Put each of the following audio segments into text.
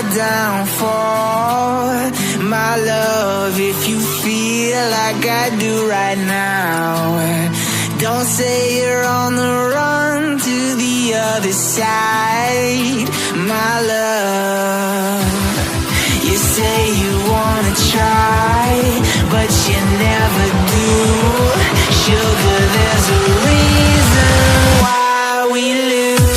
my downfall. My love, if you feel like I do right now, don't say you're on the run to the other side. My love, you say you wanna try, but you never do. Sugar, there's a reason why we lose.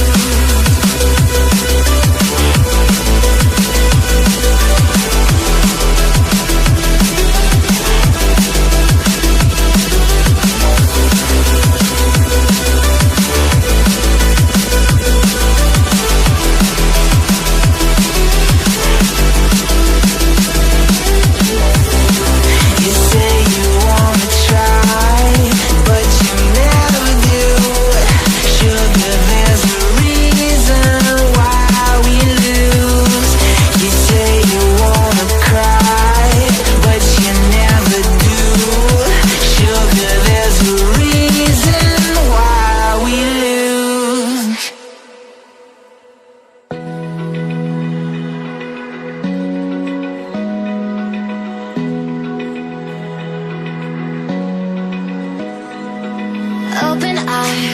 Open eye,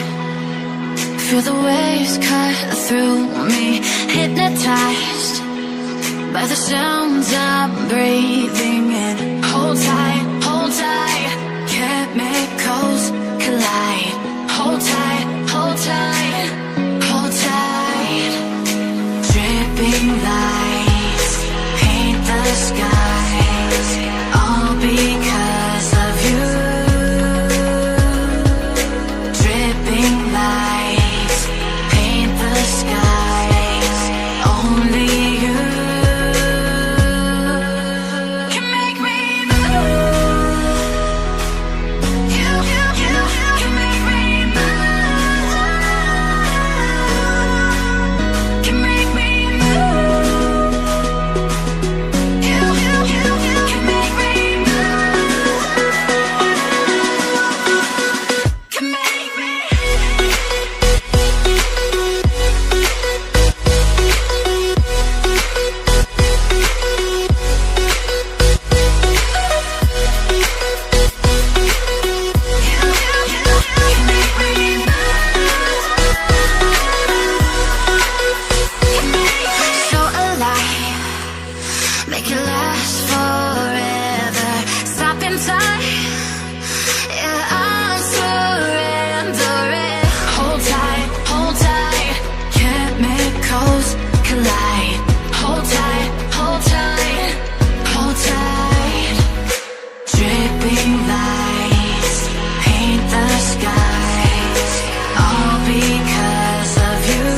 feel the waves cut through me, hypnotized by the sounds I'm breathing in. Hold tight, chemicals collide. Hold tight, hold tight, hold tight. Dripping lights paint the skies, all because of you. Lights paint the skies, only you can make me move. You can make me move. Can make me move. You can make me move. Can make me. Make it last forever. Stop in time. Yeah, I'm surrendering. Hold tight, chemicals collide. Hold tight, hold tight, hold tight. Dripping lights paint the skies, all because of you.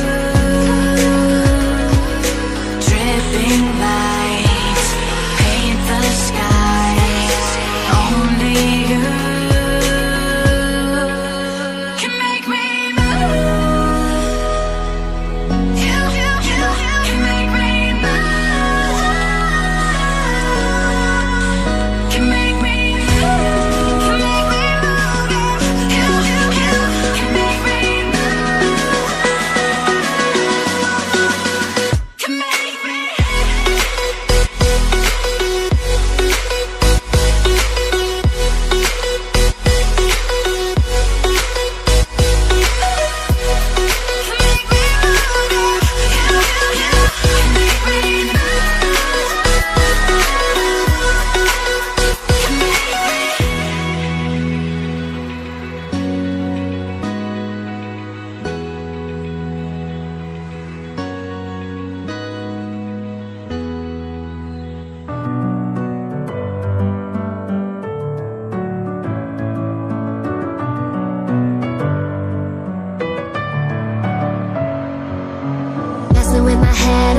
Dripping lights paint the skies, only you can make me move. You can make me move. Can make me move. Can make me move. You can make me move. Can make me. Messing with my head,